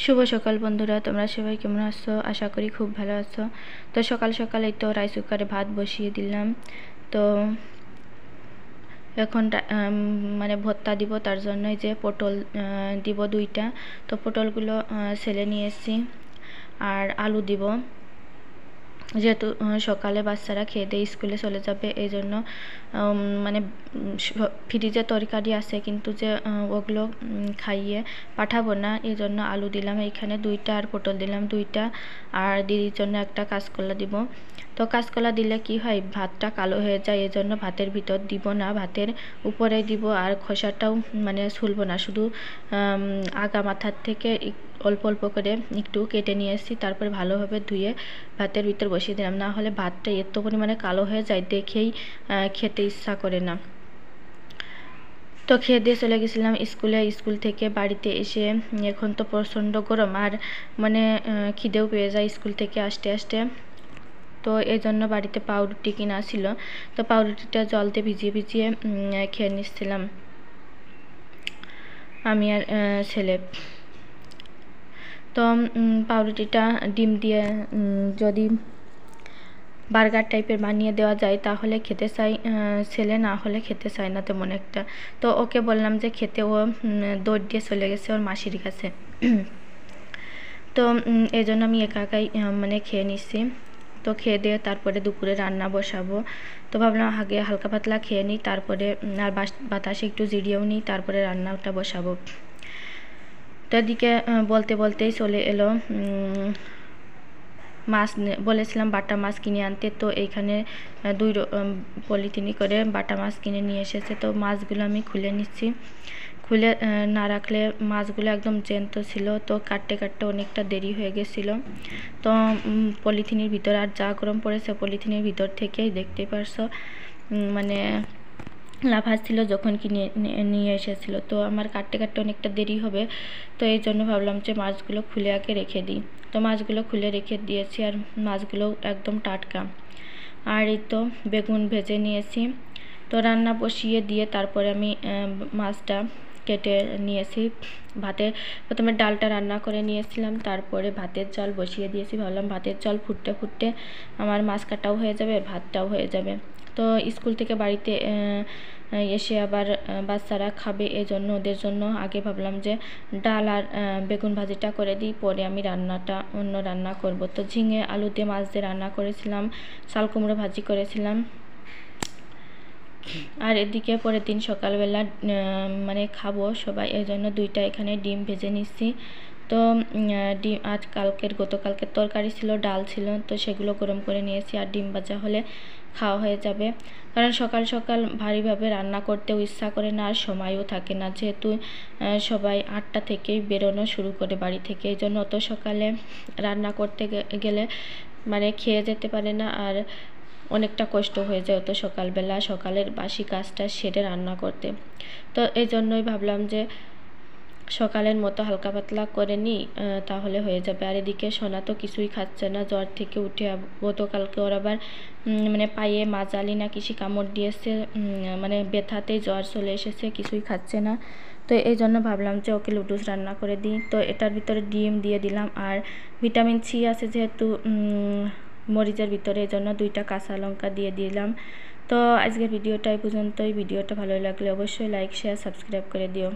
শুভ সকাল বন্ধুরা, তোমরা সবাই কেমন আছো? আশা করি খুব ভালো আছো। তো সকাল সকাল এই তো রাইস কুকারে ভাত বসিয়ে দিলাম। তো এখন মানে ভর্তা দিব, তার জন্যই যে পটল দিব 2টা। তো পটলগুলো ছেলে নিয়ে এসেছি, আর আলু দিব, যেহেতু সকালে বাচ্চারা খেয়ে দিয়ে স্কুলে চলে যাবে, এই জন্য মানে ফ্রিজে তরকারি আছে, কিন্তু যে ওগুলো খাইয়ে পাঠাবো না, এই জন্য আলু দিলাম এইখানে 2টা, আর পটল দিলাম 2টা, আর দিদির জন্য একটা কাঁচকলা দিব। তো কাঁচকলা দিলে কি হয়, ভাতটা কালো হয়ে যায়, এই জন্য ভাতের ভিতর দিব না, ভাতের উপরে দিব। আর খোসাটাও মানে ছুলবো না, শুধু আগা মাথার থেকে অল্প অল্প করে একটু কেটে নিয়ে এসেছি, তারপরে ভালোভাবে ধুয়ে ভাতের ভিতর বসিয়ে দিলাম, না হলে ভাতটা এত পরিমাণে কালো হয়ে যায়, দেখেই খেতে ইচ্ছা করে না। তো খেয়ে দিয়ে চলে গেছিলাম স্কুলে। স্কুল থেকে বাড়িতে এসে এখন তো প্রচণ্ড গরম, আর মানে খিদেও পেয়ে যায় স্কুল থেকে আসতে আসতে। তো এই জন্য বাড়িতে পাউরুটি কিনা ছিল, তো পাউরুটিটা জলতে ভিজিয়ে ভিজিয়ে খেয়ে নিচ্ছিলাম আমি আর ছেলে। তো পাউরুটিটা ডিম দিয়ে যদি বার্গার টাইপের বানিয়ে দেওয়া যায় তাহলে খেতে চাই ছেলে, না হলে খেতে চায় না তেমন একটা। তো ওকে বললাম যে খেতে, ও দৌড় দিয়ে চলে গেছে ওর মাসির কাছে। তো এই জন্য আমি একা একাই মানে খেয়ে নিচ্ছি। তো খেয়ে দিয়ে তারপরে দুপুরে রান্না বসাবো। তো ভাবলাম আগে হালকা পাতলা খেয়ে নিই, তারপরে আর বাতাসে একটু জিরিয়েও নিই, তারপরে রান্নাটা বসাবো। তো এদিকে বলতে বলতেই চলে এলো মাছ। বলেছিলাম বাটা মাছ কিনে আনতে, তো এইখানে 2 পলিথিনি করে বাটা মাছ কিনে নিয়ে এসেছে। তো মাছগুলো আমি খুলে নিচ্ছি, খুলে না রাখলে মাছগুলো একদম জ্যান্ত ছিল, তো কাটতে কাটতে অনেকটা দেরি হয়ে গেছিলো। তো পলিথিনের ভিতর আর যা গরম পড়েছে, পলিথিনের ভিতর থেকেই দেখতে পারছো মানে লাফাজ ছিল যখন কিনে নিয়ে এসেছিল। তো আমার কাটতে কাটতে অনেকটা দেরি হবে, তো এই জন্য ভাবলাম যে মাছগুলো খুলে আগে রেখে দিই। তো মাছগুলো খুলে রেখে দিয়েছি, আর মাছগুলো একদম টাটকা। আর এই তো বেগুন ভেজে নিয়েছি। তো রান্না বসিয়ে দিয়ে তারপরে আমি মাছটা কেটে নিয়েছি। প্রথমে ডালটা রান্না করে নিয়েছিলাম, তারপরে ভাতের জল বসিয়ে দিয়েছি। ভাবলাম ভাতের জল ফুটতে ফুটতে আমার মাছ কাটাও হয়ে যাবে, ভাতটাও হয়ে যাবে। তো স্কুল থেকে বাড়িতে এসে আবার বাচ্চারা খাবে, এই জন্য ওদের জন্য আগে ভাবলাম যে ডাল আর বেগুন ভাজিটা করে দিই, পরে আমি অন্য রান্না করব। তো ঝিঙে আলু দিয়ে মাছ দিয়ে রান্না করেছিলাম, চাল কুমড়ো ভাজি করেছিলাম। আর এদিকে পরের দিন সকালবেলা মানে খাবো সবাই, এই জন্য 2টা এখানে ডিম ভেজে নিচ্ছি। তো ডিম আজ গতকালকের তরকারি ছিল, ডাল ছিল, তো সেগুলো গরম করে নিয়েছি, আর ডিম ভাজা হলে খাওয়া হয়ে যাবে। কারণ সকাল সকাল ভারীভাবে রান্না করতেও ইচ্ছা করে না, আর সময়ও থাকে না, যেহেতু সবাই 8টা থেকেই বেরোনো শুরু করে বাড়ি থেকে, এই জন্য অত সকালে রান্না করতে গেলে মানে খেয়ে যেতে পারে না, আর অনেকটা কষ্ট হয়ে যায় তো সকালবেলা সকালের বাসি কাজটা সেরে রান্না করতে। তো এই জন্যই ভাবলাম যে সকালের মতো হালকা পাতলা করে নিই, তাহলে হয়ে যাবে। আর এদিকে সোনা তো কিছুই খাচ্ছে না, জ্বর থেকে উঠে গতকালকে ওর আবার মানে পায়ে মাজালি না কিসি কামড় দিয়েছে, মানে ব্যথাতেই জ্বর চলে এসেছে, কিছুই খাচ্ছে না। তো এই জন্য ভাবলাম যে ওকে লুডুস রান্না করে দিই। তো এটার ভিতরে ডিম দিয়ে দিলাম, আর ভিটামিন সি আছে যেহেতু মরিচের ভিতরে, এই জন্য 2টা কাঁচা লঙ্কা দিয়ে দিলাম। তো আজকের ভিডিওটা এই পর্যন্তই। ভিডিওটা ভালো লাগলে অবশ্যই লাইক শেয়ার সাবস্ক্রাইব করে দিও।